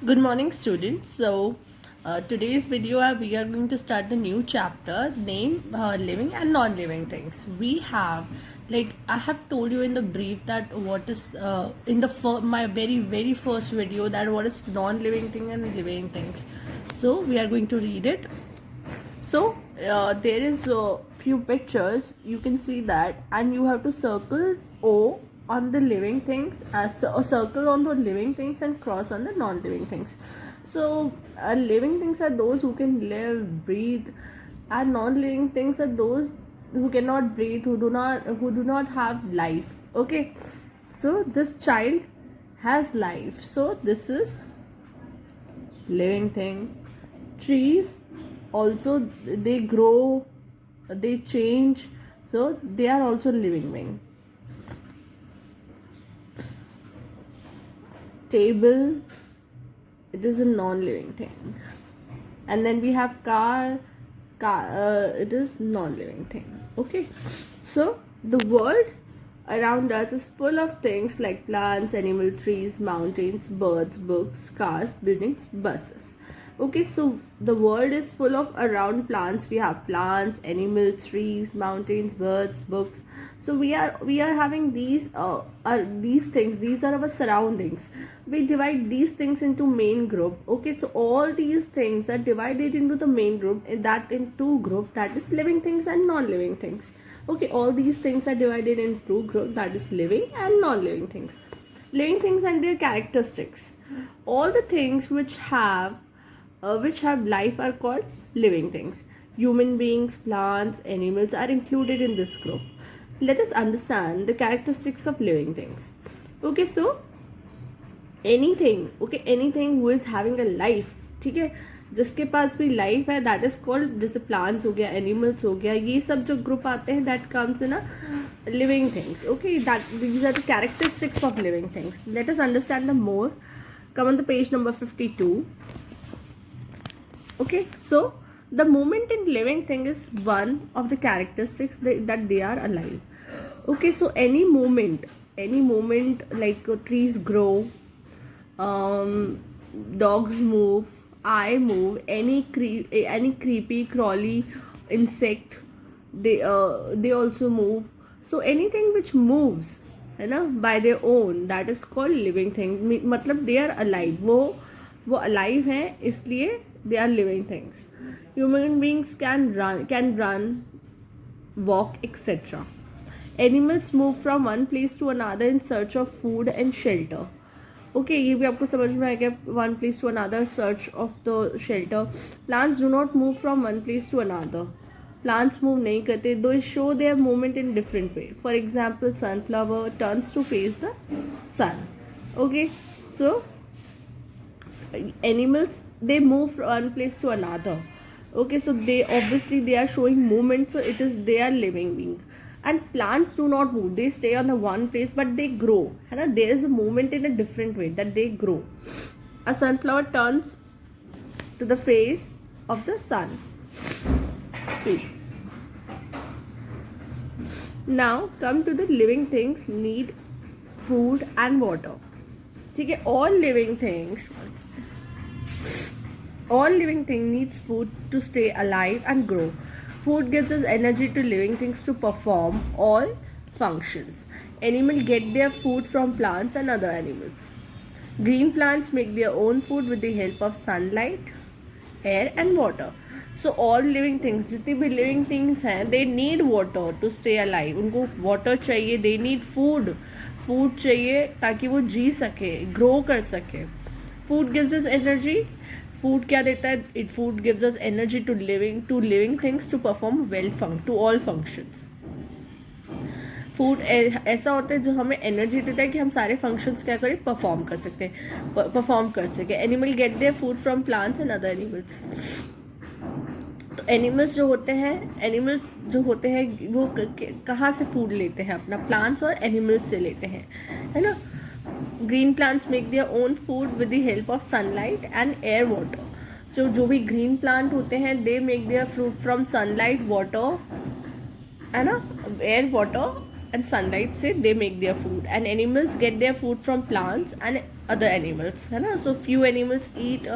Good morning, students. Today's video we are going to start the new chapter named living and non-living things. We have, like I have told you in the brief that what is in the my very first video that what is non-living thing and living things. So we are going to read it. So there is a few pictures. You can see that, and you have to circle O on the living things, as a circle on the living things, and cross on the non-living things. So living things are those who can live, breathe, and non-living things are those who cannot breathe, who do not have life. Okay, so this child has life. So this is living thing. Trees also, they grow, they change, so they are also living being. Table, it is a non-living thing. And then we have car, it is non-living thing. Okay, so the world around us is full of things like plants, animals, trees, mountains, birds, books, cars, buildings, buses. Okay, so the world is full of around plants. We have plants, animals, trees, mountains, birds, books. So we are having these are these things. These are our surroundings. We divide these things into main group. Okay, so all these things are divided into the main group, into group, that is living things and non-living things. Okay, all these things are divided in two groups, that is living and non-living things. Living things and their characteristics. All the things which have life are called living things. Human beings, plants, animals are included in this group. Let us understand the characteristics of living things. Okay, so anything who is having a life, ठीक है, जिसके पास भी life है, that is called, जैसे plants हो गया, animals हो गया, ये सब जो ग्रुप आते हैं, that comes in a living things. Okay, that these are the characteristics of living things. Let us understand the more. Come on the page number 52. Okay, so the movement in living thing is one of the characteristics that they are alive. Okay, so any movement like trees grow, dogs move, I move, any creepy crawly insect, they also move. So anything which moves, है ना, by their own, that is called living thing. मतलब they are alive. वो alive हैं, इसलिए they are living things. Human beings can run, walk, etc. Animals move from one place to another in search of food and shelter. Okay, ये भी आपको समझ में आएगा. One place to another, search of the shelter. Plants do not move from one place to another. Plants move नहीं करते. They show their movement in different way. For example, sunflower turns to face the sun. Okay, so animals, they move from one place to another. Okay, so they are showing movement, so it is they are living being. And plants do not move, they stay on the one place, but they grow, and there is a movement in a different way, that they grow. A sunflower turns to the face of the sun. See, now come to the living things need food and water. ठीक है, all living things needs food to stay alive and grow. Food gives us energy to living things to perform all functions. Animals get their food from plants and other animals. Green plants make their own food with the help of sunlight, air and water. So all living things, जितनी भी living things हैं, they need water to stay alive. उनको water चाहिए, they need food चाहिए ताकि वो जी सके, grow कर सके. Food gives us energy. Food क्या देता है? Food gives us energy to living things to perform to all functions. Food ऐसा होता है जो हमें एनर्जी देता है कि हम सारे फंक्शंस क्या करें, परफॉर्म कर सके. Animal gate their food from plants and other animals. तो एनिमल्स जो होते हैं वो कहाँ से फूड लेते हैं? अपना प्लांट्स और एनिमल्स से लेते हैं, है ना. Green plants make their own food with the help of sunlight and air water. जो भी ग्रीन प्लांट होते हैं, they make their food from sunlight, water, है ना, एयर, वाटर and sunlight से they make their food, and animals get their food from plants and other animals, है ना. So few animals eat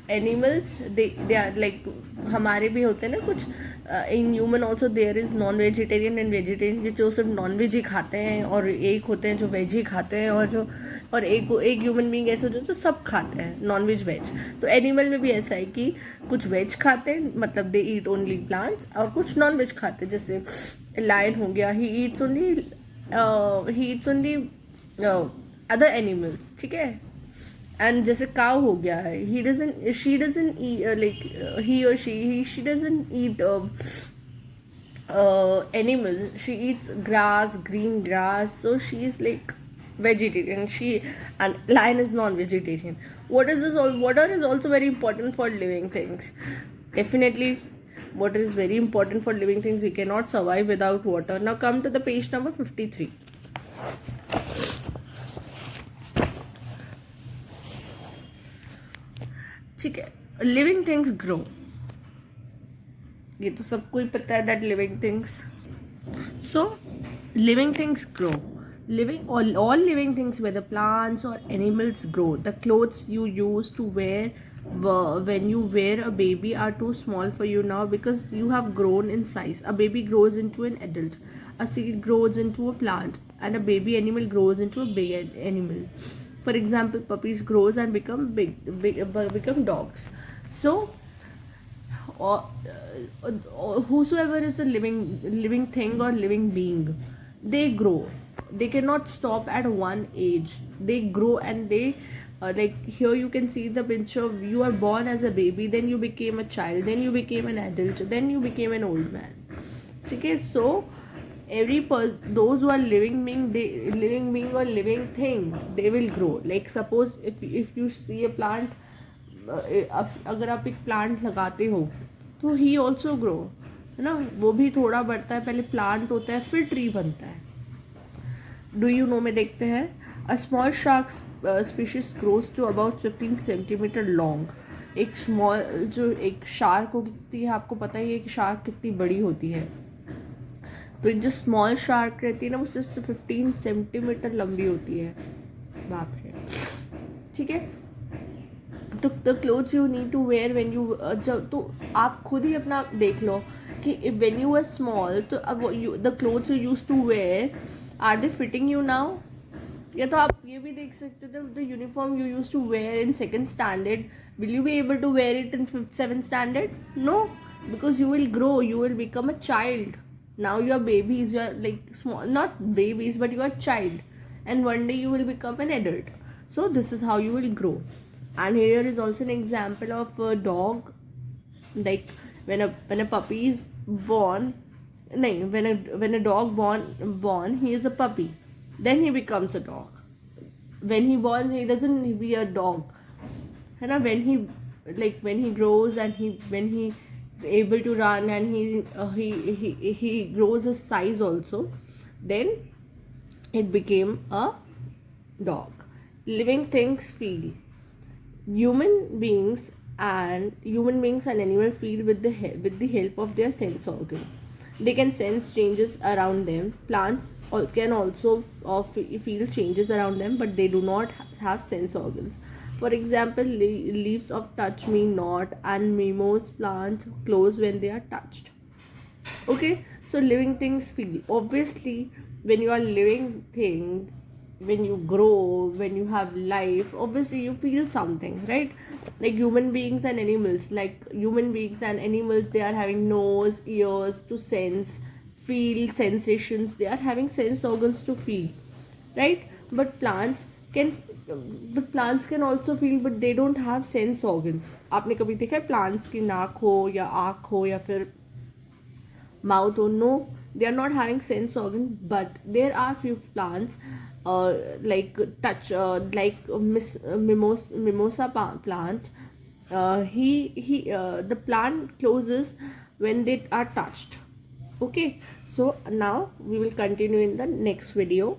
animals, they are like, हमारे भी होते हैं ना कुछ, in human also there is non vegetarian and vegetarian, जो सिर्फ नॉन वेज ही खाते हैं, और एक होते हैं जो वेज ही खाते हैं, और एक ह्यूमन बीइंग ऐसे होते हैं जो सब खाते हैं नॉन वेज वेज. तो एनिमल में भी ऐसा है कि कुछ वेज खाते हैं, मतलब दे ईट ओनली प्लांट्स, और कुछ नॉन वेज खाते हैं. जैसे लायन हो गया, he eats only other animals, ठीक है. एंड जैसे काउ हो गया है, शी डजंट लाइक, ही और she doesn't eat animals, she eats grass, green grass, so she is like vegetarian. And lion is non-vegetarian. Water is also very important for living things. Definitely water is very important for living things. We cannot survive without water. Now come to the page number 53. ठीक है. Living things grow, ये तो सबको ही पता है that living things. So living things grow. All living things, whether plants or animals, grow. The clothes you used to wear when you were a baby are too small for you now because you have grown in size. A baby grows into an adult. A seed grows into a plant, and a baby animal grows into a big animal. For example, puppies grows and become dogs. So whosoever is a living thing or living being, they grow. They cannot stop at one age. They grow, and they like here you can see the picture. You are born as a baby, then you became a child, then you became an adult, then you became an old man. Okay, so every person, those who are living being or living thing, they will grow. Like suppose if you see a plant, अगर आप एक plant लगाते हो तो he also grow, है ना. वो भी थोड़ा बढ़ता है, पहले प्लांट होता है फिर ट्री बनता है. डू यू नो में देखते हैं, a small shark species grows to about 15 centimetre long. एक स्मॉल जो एक शार्क होती है, आपको पता ही है कि शार्क कितनी बड़ी होती है. तो एक जो स्मॉल शार्क रहती है ना, वो सिर्फ 15 सेंटीमीटर लंबी होती है. बाप रे, ठीक है. तो the clothes you need to wear when you, जब तो आप खुद ही अपना देख लो कि व्हेन यू आर स्मॉल, तो अब the clothes you used to wear, are they fitting you now. या तो आप ये भी देख सकते हो, the uniform you used to wear in second standard, will you be able to wear it in 5th 7th standard? No, because you will grow, you will become a child. Now you are babies, you are like small, not babies, but you are child, and one day you will become an adult. So this is how you will grow. And here is also an example of a dog. Like when a puppy is born, when a dog born, he is a puppy, then he becomes a dog. When he born, he doesn't be a dog, है ना. When he grows, and when he is able to run, and he grows his size also, then it became a dog. Living things feel. Human beings and animals feel with the help of their sense organ. They can sense changes around them. Plants can also feel changes around them, but they do not have sense organs. For example, leaves of touch me not, and mimosa plants close when they are touched. Okay, so living things feel. Obviously, when you are living thing, when you grow, when you have life, obviously you feel something, right? Like human beings and animals, they are having nose, ears to sense, feel sensations. They are having sense organs to feel, right? But plants can also feel, but they don't have sense organs. आपने कभी देखा है plants की नाक हो या आँख हो या फिर mouth हो? No, they are not having sense organ. But there are few plants like touch, like mimosa plant. The plant closes when they are touched. Okay, so now we will continue in the next video.